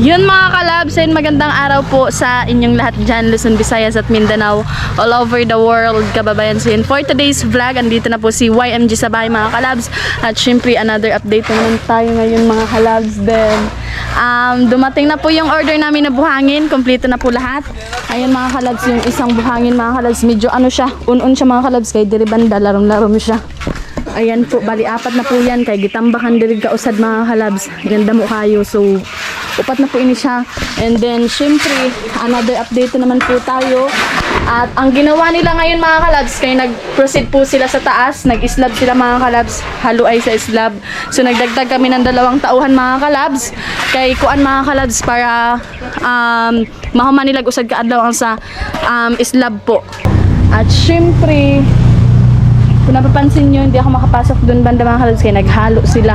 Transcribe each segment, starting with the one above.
Yun mga kalabs, and magandang araw po sa inyong lahat dyan, Luzon, Visayas at Mindanao, all over the world, kababayan. So yun, for today's vlog, andito na po si YMG sa bahay mga kalabs. At syempre, another update naman tayo ngayon mga kalabs. Then, dumating na po yung order namin na buhangin, kompleto na po lahat. Ayun mga kalabs, yung isang buhangin mga kalabs, medyo ano siya, un-un siya mga kalabs, kay diribanda, larong-laro mo siya. Ayan po, bali apat na po yan, kay gitambakan dirig kausad mga kalabs. Ganda mo kayo, so upat na po ini siya. And then syempre another update naman po tayo. At ang ginawa nila ngayon mga kalabs, kay nag-proceed po sila sa taas, nag-slab sila mga kalabs, haluay sa slab. So nagdagdag kami ng 2 tauhan mga kalabs, kay kuan mga kalabs, para mahuman nila usad kaadlaw ang sa slab po. At syempre, kung napapansin nyo, hindi ako makapasok doon banda mga kalabs, kaya naghalo sila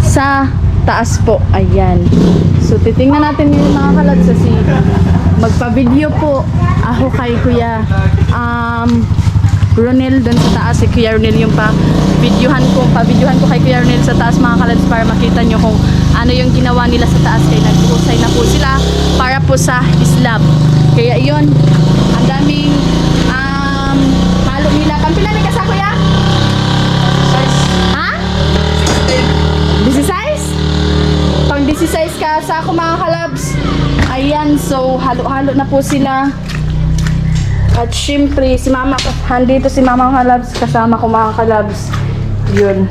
sa taas po. Ayan. So titingnan natin yung mga kalabs, kasi magpa-video po ako kay Kuya Ronel doon sa taas. Si Kuya Ronel yung pa-videohan ko kay Kuya Ronel sa taas mga kalabs, para makita nyo kung ano yung ginawa nila sa taas. Kaya nag-uusay na po sila para po sa slab. Kaya yun, ang daming halo nila. Pampila ni ka sa Kuya? Ha? 16? Pang 16 ka sa ako mga kalabs. Ayan, so halo-halo na po sila. At syempre si mama, handito si mama mga kalabs, kasama ko mga kalabs. Yun.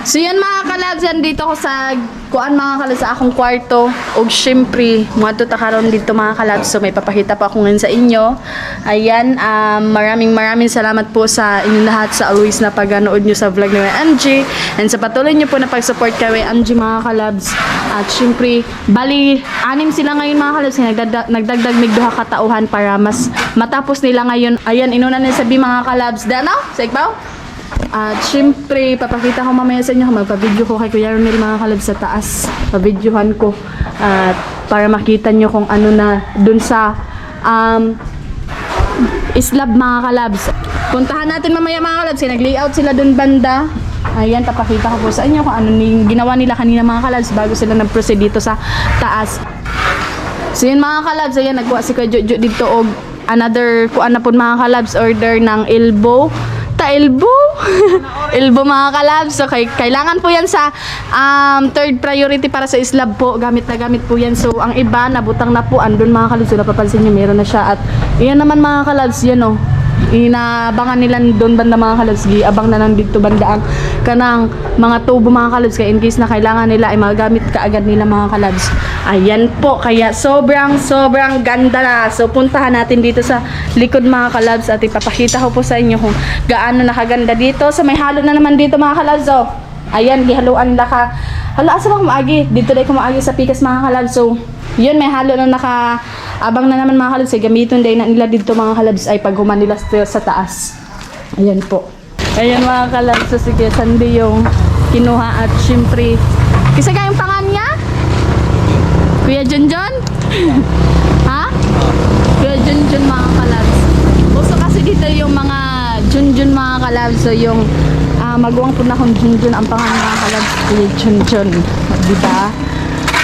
So yun mga kalabs, andito ko sa kuan mga kalabs sa akong kwarto. O syempre, mga karon dito mga kalabs. So may papakita pa ako ngayon sa inyo. Ayan, maraming salamat po sa inyong lahat, sa always na pag-anood nyo sa vlog ni YMG. And sa patuloy nyo po na pag-support kay YMG mga kalabs. At syempre, bali, 6 sila ngayon mga kalabs. Nagdagdag mig 2 katauhan para mas matapos nila ngayon. Ayan, inuna na sabi mga kalabs. Dano? Sa ikbaw? At syempre, papakita ko mamaya sa inyo, magpa-video ko kay Kuya Ronel mga kalabs sa taas. Pa-videohan ko. At para makita nyo kung ano na dun sa slab mga kalabs. Puntahan natin mamaya mga kalabs. Nag-layout sila dun banda. Ayan, papakita ko po sa inyo kung ano ginawa nila kanina mga kalabs bago sila nag-proceed dito sa taas. So yun mga kalabs, ayan, nagkuha si Kuya Jojo dito og another kuan na po mga kalabs, order ng elbow. Elbow mga kalabs. So kailangan po yan sa third priority para sa slab po. Gamit na gamit po yan. So ang iba nabutang na po, andun mga kalabs. So napapansin nyo, meron na siya. At yan naman mga kalabs, yan o, inaabangan nila doon banda mga kalabs. Abang na nandito banda ang kanang mga tubo mga kalabs, kaya in case na kailangan nila ay magamit kaagad nila mga kalabs. Ayan po, kaya sobrang ganda na. So puntahan natin dito sa likod mga kalabs at ipapakita ko po sa inyo kung gaano nakaganda dito. So may halo na naman dito mga kalabs. So ayan, gihaluan nila ka. Hala, asa ba kumaagi? Dito dahil kumaagi sa pikas mga kalabs. So yun, may halo na abang na naman mga kalabs. Gamitin din na nila dito mga kalabs ay paghuman nila sa taas. Ayan po. Ayan mga kalabs. So sige, Sandy yung kinuha. At syempre, kisa kayong pangan niya? Kuya Junjun? Ha? Kuya Junjun mga kalabs. Gusto kasi dito yung mga Junjun mga kalabs. So yung maguwang po na kung Junjun ang pangan mga kalabs. Kuya Junjun. Diba?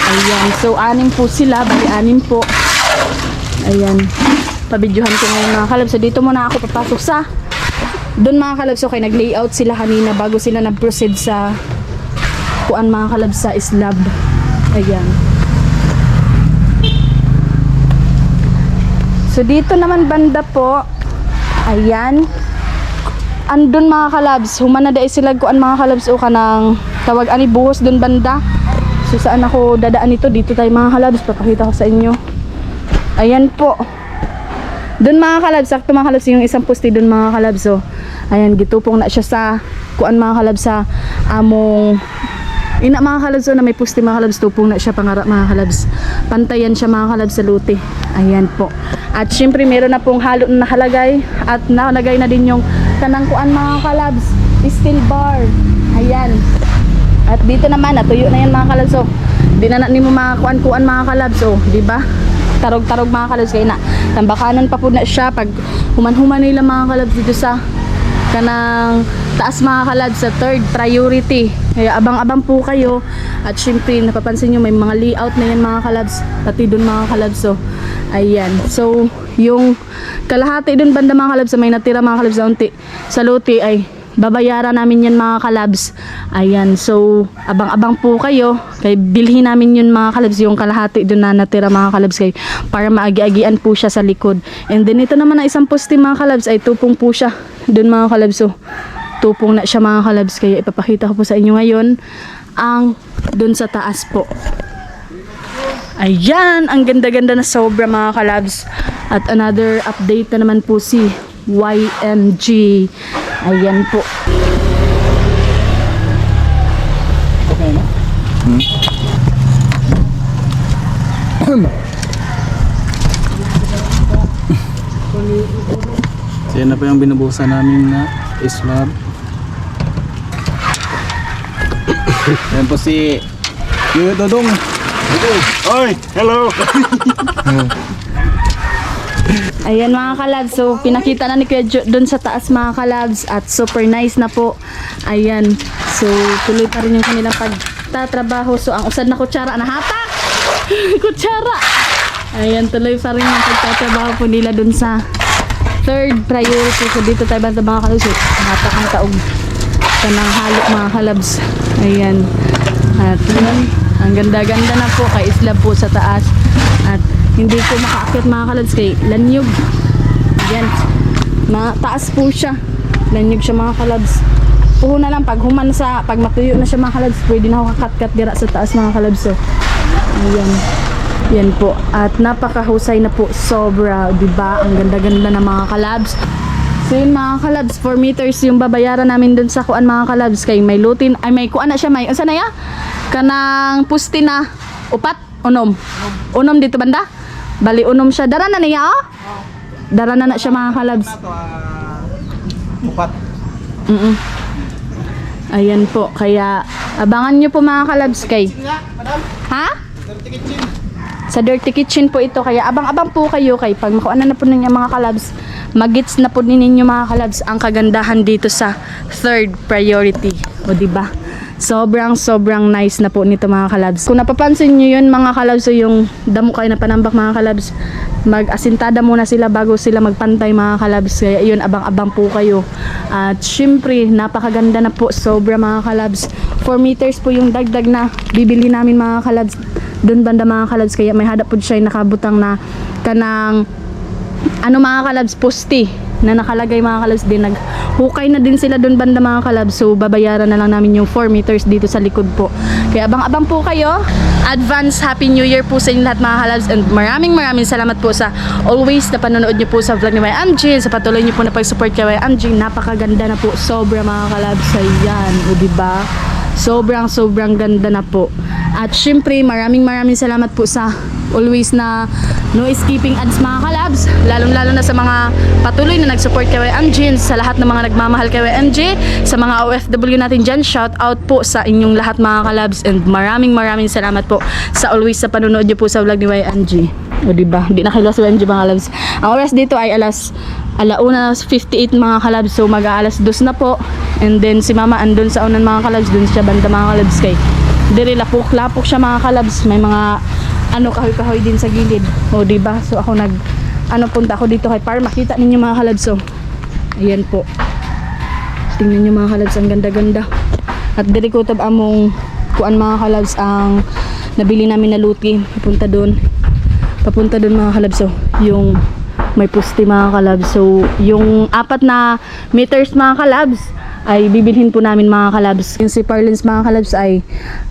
Ayan. So 6 po sila. Bali 6 po. Ayan. Pabidyohan ko ngayon mga kalabs. So dito muna ako papasok sa doon mga kalabs. So kaya nag-layout sila kanina bago sila nag-proceed sa kuan mga kalabs sa slab. Ayan. So dito naman banda po, ayan, andun mga kalabs, humana dahil sila kuan mga kalabs, o kanang tawag ani buhos dun banda. So saan ako dadaan ito? Dito tayo mga kalabs, papakita ko sa inyo. Ayan po, dun mga kalabs, sakto mga kalabs, yung isang poste dun mga kalabs. So ayan, gitupong na siya sa kuan mga kalabs, sa among ina mga kalabs. So na may poste mga kalabs, tupong na siya pangarap mga kalabs, pantayan siya mga kalabs sa lute. Ayan po. At syempre meron na pong halo na nakalagay, at nakalagay na din yung kanang kuan mga kalabs, steel bar. Ayan. At dito naman natuyo na yan mga kalabs. So di na mo mga kuan mga kalabs. So di ba? Tarog-tarog mga kalabs, kaya na tambakanon pa po na siya pag human-human nila mga kalabs dito sa kanang taas mga kalabs sa third priority. Kaya abang-abang po kayo. At syempre napapansin nyo may mga layout na yan mga kalabs, pati dun mga kalabs. So ayan, so yung kalahati dun banda mga kalabs, may natira mga kalabs sa lote ay babayaran namin yan mga kalabs. Ayan, so abang-abang po kayo, kay bilhin namin yun mga kalabs, yung kalahati dun na natira mga kalabs, kay para maagi-agian po siya sa likod. And then ito naman na isang poste mga kalabs ay tupong po siya dun mga kalabs. So tupong na siya mga kalabs, kaya ipapakita ko po sa inyo ngayon ang dun sa taas po. Ayan, ang ganda-ganda na sobra mga kalabs. At another update na naman po si YMG. Ayan po. Okay na? So yan na po yung binubusan namin na slab. Yan po si Kuya Dodong. Oy, hello. Ayan mga kalabs, so pinakita na ni Kuya Jo doon sa taas mga kalabs at super nice na po. Ayan, so tuloy pa rin yung kanilang pagtatrabaho. So ang usad na kutsara, nahatak! Kutsara! Ayan, tuloy pa rin yung pagtatrabaho po nila doon sa third priority. So dito tayo banda mga kalabs, so, nahatak ang taog kanang halok mga kalabs. Ayan, at yun, ang ganda-ganda na po kay slab po sa taas. At hindi ko makaakyat mga kalabs kay lanyog. Yan, mataas po siya, lanyog siya mga kalabs. Puho na lang pag human sa, pag matuyo na siya mga kalabs, pwede na ako kakat-kat dira sa taas mga kalabs. So ayan, yan po, at napakahusay na po sobra, diba? Ang ganda-ganda na mga kalabs. So yun mga kalabs, 4 meters yung babayaran namin dun sa kuan mga kalabs, kay may lutin, ay may kuan na siya, may unsa na ya? Kanang pusti na upat, unom dito banda, bali unom siya, dara na niya oh? Dara na siya mga kalabs. Upat. Ayan po, kaya abangan nyo po mga kalabs kay ha? Sa dirty kitchen po ito, kaya abang-abang po kayo kay pag makuha na po ninyo mga kalabs, magits na po ninyo mga kalabs ang kagandahan dito sa third priority. O diba? Sobrang nice na po nito mga kalabs. Kung napapansin nyo yun mga kalabs, so yung damo kayo na panambak mga kalabs, mag-asintada muna sila bago sila magpantay mga kalabs. Kaya yun, abang-abang po kayo. At syempre, napakaganda na po, sobra mga kalabs. 4 meters po yung dagdag na bibili namin mga kalabs doon banda mga kalabs, kaya may hadap po siya yung nakabutang na kanang ano mga kalabs, poste na nakalagay mga kalabs. Din naghukay na din sila doon banda mga kalabs, so babayaran na lang namin yung 4 meters dito sa likod po. Kaya abang-abang po kayo. Advance Happy New Year po sa inyo lahat mga kalabs, and maraming salamat po sa always na panonood nyo po sa vlog ni YMG, sa patuloy nyo po na pag-support kay YMG. Napakaganda na po sobra mga kalabs. Ayan, o diba? Sobrang ganda na po. At syempre maraming salamat po sa always na no skipping ads mga kalabs, lalong-lalo na sa mga patuloy na nag-support kay YMG, sa lahat ng mga nagmamahal kay YMG, sa mga OFW natin dyan, shout out po sa inyong lahat mga kalabs, and maraming salamat po sa always sa panonood nyo po sa vlog ni YMG. O diba, hindi na kayo sa YMG mga kalabs. Ang oras dito ay alauna 58 mga kalabs, so mag-aalas 2 na po. And then si mama andun sa unan mga kalabs, dun siya banda mga kalabs, kay diri lapok siya mga kalabs, may mga kahoy din sa gilid. O diba, so ako punta ako dito kay para makita ninyo mga kalabs. So ayan po, tingnan nyo mga kalabs, ang ganda-ganda. At diri ko tab among kuan mga kalabs ang nabili namin na luti, papunta doon mga kalabs. So yung may puste mga kalabs, so yung 4 na meters mga kalabs ay bibilhin po namin mga kalabs. Yung si Parlins mga kalabs ay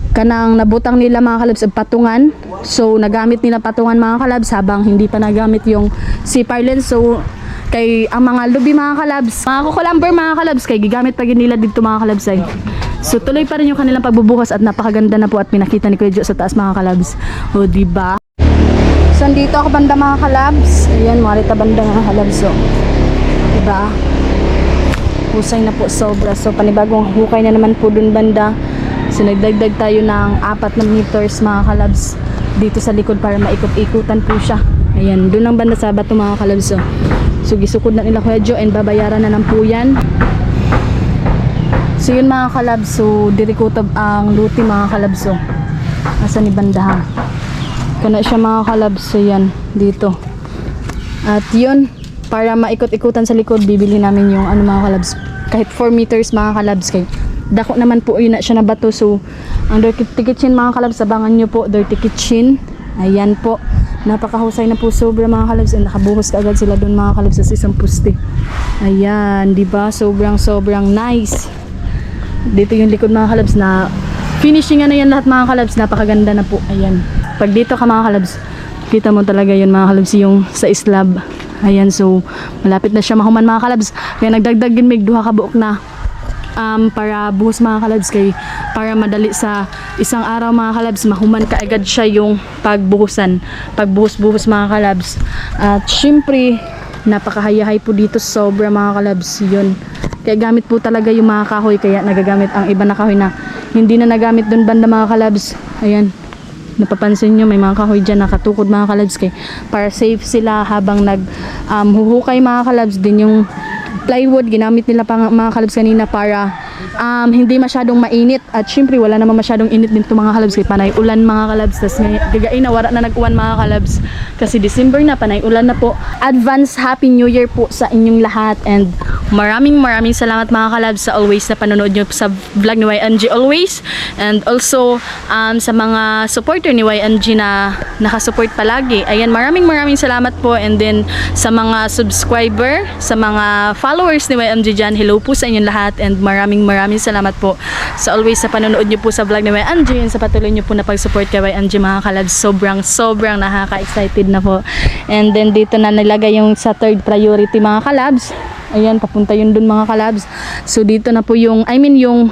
kanang nabutang nila mga kalabs ang patungan, so nagamit nila patungan mga kalabs habang hindi pa nagamit yung si Parlins. So kay ang mga lubi mga kalabs, mga kukulamber mga kalabs, kay gigamit pa nila dito mga kalabs ay. So tuloy pa rin yung kanilang pagbubukas, at napakaganda na po at pinakita ni Kuya Jo sa taas mga kalabs. O diba? So dito ako banda mga kalabs. Ayan, marita banda mga kalabs. So diba? Husay na po sobra. So panibagong hukay na naman po dun banda. So nagdagdag tayo ng 4 na meters mga kalabs dito sa likod para maikot-ikutan po siya. Ayan, dun ang banda sa bato mga kalabs. So gisukod na nila Kuya Jo, and babayaran na lang po yan. So yun mga kalabs, so dirikutab ang luti mga kalabs. So asa ni bandahan kana siya mga kalabs. So yan dito. At yun, para maikot-ikutan sa likod, bibili namin yung ano mga kalabs, kahit 4 meters mga kalabs, kay dako naman po yun na siya na bato. So ang Dirty Kitchen mga kalabs, abangan nyo po, Dirty Kitchen. Ayan po, napakahusay na po sobra mga kalabs, and nakabuhos kaagad sila doon mga kalabs sa isang puste. Ayan, di ba? Sobrang nice. Dito yung likod mga kalabs, na finishing na yan lahat mga kalabs, napakaganda na po. Ayan, pag dito ka mga kalabs, kita mo talaga yun mga kalabs, yung sa slab. Ayan, so malapit na siya mahuman mga kalabs, kaya nagdagdag din may duha ka buok na para buhos mga kalabs, kay para madali sa isang araw mga kalabs, mahuman kaagad siya yung pagbuhos mga kalabs. At syempre napakahayahay po dito, sobra mga kalabs. Yun, kaya gamit po talaga yung mga kahoy, kaya nagagamit ang iba na kahoy na hindi na nagamit doon banda mga kalabs. Ayan, napapansin nyo may mga kahoy dyan nakatukod mga kalabs, kay para safe sila habang huhukay mga kalabs. Din yung plywood ginamit nila pa mga kalabs kanina para hindi masyadong mainit, at syempre wala namang masyadong init dito mga kalabs, kay panay ulan mga kalabs. Tas gagain na wala na nag-uwan mga kalabs kasi December na, panay ulan na po. Advance Happy New Year po sa inyong lahat, and maraming salamat mga kalabs sa always na panonood nyo sa vlog ni YNG always, and also sa mga supporter ni YNG na nakasupport palagi. Ayan, maraming salamat po. And then sa mga subscriber, sa mga followers ni YNG dyan, hello po sa inyong lahat, and maraming salamat po sa always sa panonood nyo po sa vlog ni YNG, and sa patuloy nyo po na pag-support kay YNG mga kalabs. Sobrang nakaka-excited na po. And then dito na nilagay yung sa third priority mga kalabs. Ayan, papunta yun dun mga kalabs. So dito na po yung yung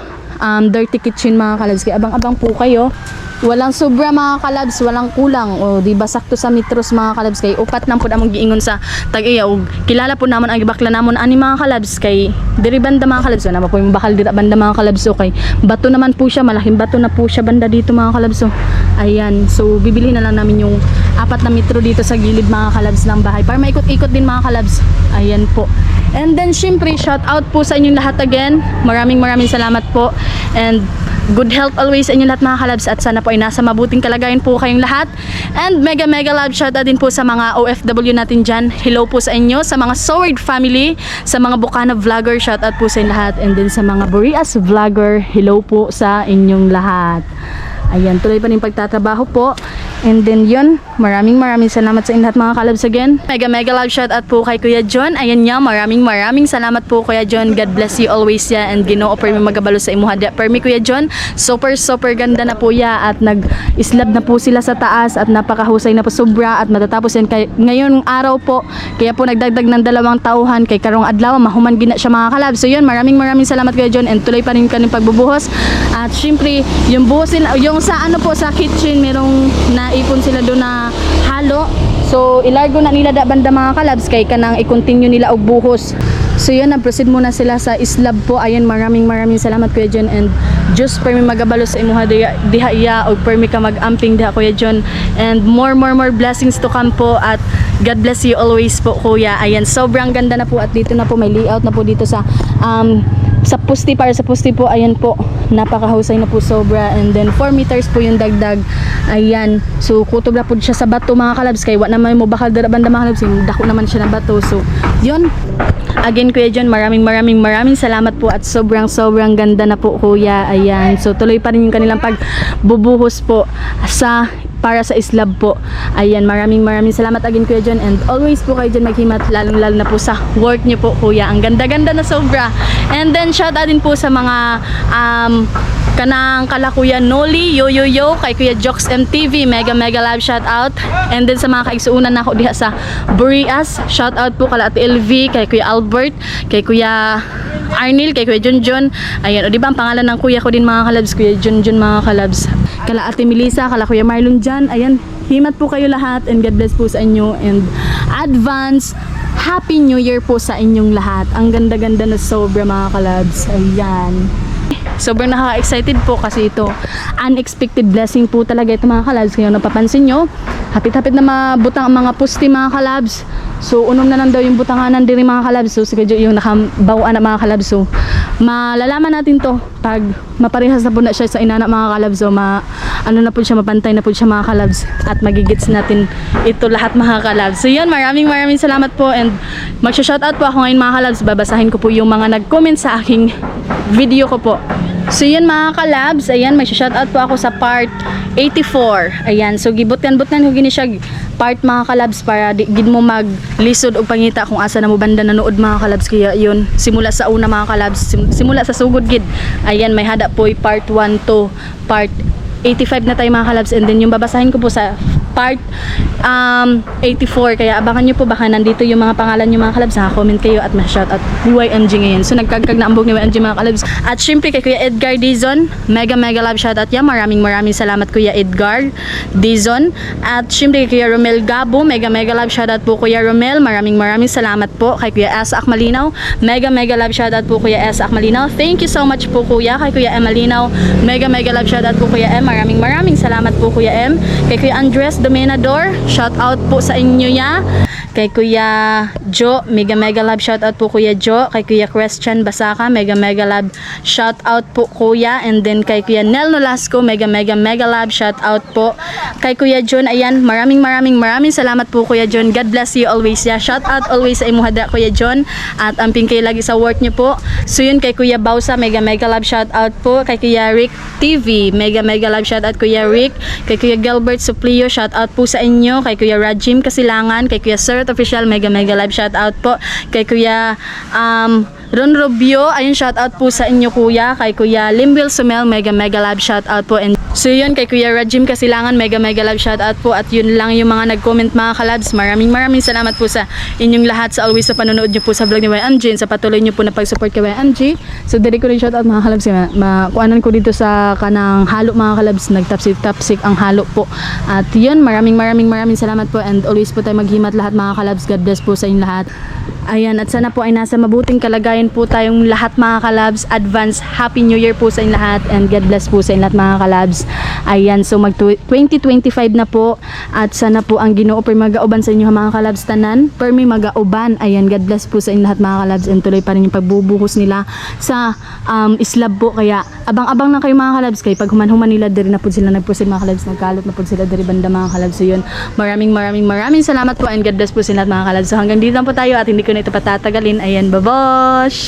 Dirty Kitchen mga kalabs, kaya abang-abang po kayo. Walang sobra mga kalabs, walang kulang. O di ba sakto sa metros mga kalabs, kay upat nang pud among giingon sa Tag-iya, og kilala po namon ang gibakla namon ani mga kalabs, kay diri banda mga kalabs. So naman po yung bakal dira banda mga kalabs. So kay bato naman po siya, malaking bato na po siya banda dito mga kalabs. So ayan, so bibili na lang namin yung 4 na metro dito sa gilid mga kalabs ng bahay para maikot-ikot din mga kalabs. Ayan po. And then syempre shout out po sa inyong lahat again. Maraming salamat po, and good health always sa inyong lahat mga kalabs, at sana po ay nasa mabuting kalagayan po kayong lahat. And mega love shout out din po sa mga OFW natin dyan. Hello po sa inyo, sa mga Soward family, sa mga Bukana vlogger, shout out po sa inyong lahat. And then sa mga Boreas vlogger, hello po sa inyong lahat. Ayan, tuloy pa rin pagtatrabaho po. And then yun, maraming salamat sa inyo lahat mga kalabs again. Mega love shout out po kay Kuya John. Ayan niya, maraming salamat po Kuya John. God bless you always ya, and Ginoo permi magabalo sa imuha. Permi Kuya John, super ganda na po ya, at nag-slab na po sila sa taas, at napakahusay na po sobra, at matatapos yan ngayon araw po. Kaya po nagdagdag ng 2 tauhan, kay karong adlaw mahuman gina siya mga kalabs. So yun, maraming salamat Kuya John, and tuloy pa rin kanyang pagbubuhos. At syempre, yung buhos nila, yung sa sa kitchen, merong naipon sila doon na halo. So ilargo na nila banda mga kalabs, kay kanang i-continue nila og buhos. So yun, nag-proceed muna sila sa slab po. Ayan, maraming salamat Kuya John, and just permi magabalo sa imuha diha iya, og permi ka mag-amping diha Kuya John, and more blessings to come po, at God bless you always po Kuya. Ayan, sobrang ganda na po, at dito na po may layout na po dito sa pusti, para sa pusti po. Ayan po, napakahusay na po sobra. And then 4 meters po yung dagdag. Ayan, so kutob na po siya sa bato mga kalabs, kay wa naman mo bakal dara banda mga kalabs, dako naman siya ng bato. So yun, again Kuya John, maraming salamat po, at sobrang ganda na po Kuya. Ayan, so tuloy pa rin yung kanilang pagbubuhos po para sa slab po. Ayan, maraming salamat again Kuya John, and always po kayo dyan maghimat, lalo na po sa work nyo po Kuya. Ang ganda na sobra. And then shout out din po sa mga kanang kala Kuya Noli, yo kay Kuya Jokes MTV, mega love shout out. And then sa mga kaigsuunan na ako diha sa Boreas, shout out po kala Ate LV, kay Kuya Albert, kay Kuya Arnil, kay Kuya Junjun. Ayan, o diba ang pangalan ng kuya ko din mga kalabs, Kuya Junjun mga kalabs. Kala Ate Melissa, kala Kuya Marlon dyan. Ayan, himat po kayo lahat, and God bless po sa inyo, and advance Happy New Year po sa inyong lahat. Ang ganda na sobra mga kalabs. Ayan, sobrang nakaka-excited po kasi ito unexpected blessing po talaga ito mga kalabs. Ngayon napapansin nyo, hapit-hapit na mabutang ang mga pusti mga kalabs. So unom na lang daw yung butanganan diri mga kalabs. So sige yung nakabawaan na mga kalabs. So malalaman natin to pag maparehas na po na siya sa inana mga kalabs. So ano na po siya, mapantay na po siya mga kalabs, at magigits natin ito lahat mga kalabs. So yun, maraming salamat po, and magsha-shoutout po ako ngayon mga kalabs. Babasahin ko po yung mga nag-comment sa aking video ko po. So yun mga kalabs, ayan, magsha-shoutout po ako sa part 84. Ayan, so gibutkan-butkan ko gini siya part mga kalabs para gid mo maglisod og pangita kung asa na mo banda nanood mga kalabs. Kaya yun, simula sa una mga kalabs, simula sa sugod gid. Ayan, may hada po part 1 to part 85 na tayo mga kalabs, and then yung babasahin ko po sa part 84, kaya abangan nyo po, baka nandito yung mga pangalan nyo mga kalabs. Comment kayo at ma-shoutout ni YMG ngayon. So nagkagkag na ambog ni YMG mga kalabs. At syempre kay Kuya Edgar Dizon, mega love shoutout yan. Maraming salamat Kuya Edgar Dizon. At syempre kay Kuya Romel Gabo, mega love shoutout po Kuya Romel. Maraming salamat po kay Kuya Asa Akmalinaw, mega love shoutout po Kuya Asa Akmalinaw. Thank you so much po Kuya. Kay Kuya Emalinaw, mega love shoutout po Kuya M. Maraming salamat po Kuya M. Kay Kuya Andres Domenador, shout out po sa inyo ya. Kay Kuya Jo, mega love shout out po Kuya Jo. Kay Kuya Christian Basaka, mega love shout out po Kuya. And then kay Kuya Nel Nolasco, mega love shout out po. Kay Kuya John, ayan, maraming salamat po Kuya John. God bless you always ya. Shout out always sa imuhada Kuya John. At amping kayo lagi sa work nyo po. So yun, kay Kuya Bausa, mega love shout out po. Kay Kuya Rick TV, mega love shout out Kuya Rick. Kay Kuya Gilbert Suplio, shout out po sa inyo. Kay Kuya Rajim Kasilangan, kay Kuya Sir Official, mega live shout out po. Kay Kuya Ron Rubio, ayun, shout out po sa inyo Kuya. Kay Kuya Limbil Sumel, mega live shout out po. And so yun, kay Kuya Rajim Kasilangan, mega live shout out po. At yun lang yung mga nag-comment mga kalabs. Maraming salamat po sa inyong lahat, sa always sa panonood nyo po sa vlog ni YMG, sa patuloy nyo po na pag-support kay YMG. So dali ko rin shout out mga kalabs. Makuanan ko dito sa kanang halo mga kalabs, nagtapsik ang halo po. At yun, maraming salamat po, and always po tayo maghimat lahat mga kalabs. God bless po sa inyong lahat. Ayan, at sana po ay nasa mabuting kalagayan po tayong lahat mga kalabs. Advance Happy New Year po sa inyong lahat, and God bless po sa inyong lahat mga kalabs. Ayan, so mag 2025 na po, at sana po ang Ginoo per magauban sa inyo mga kalabs tanan, per may magauban. Ayan, God bless po sa inyong lahat mga kalabs, and tuloy pa rin yung pagbubuhos nila sa islab po. Kaya abang-abang na kayo mga kalabs, kay pag human-human nila diri na po sila nagpusin mga kalabs, nagkalot na po sila diri banda mga kalabs. So yun, maraming salamat po, and God bless po sa inyong lahat mga kalabs. So hanggang dito lang po tayo, at hindi ko na ito patatagalin. Ayan, babosh!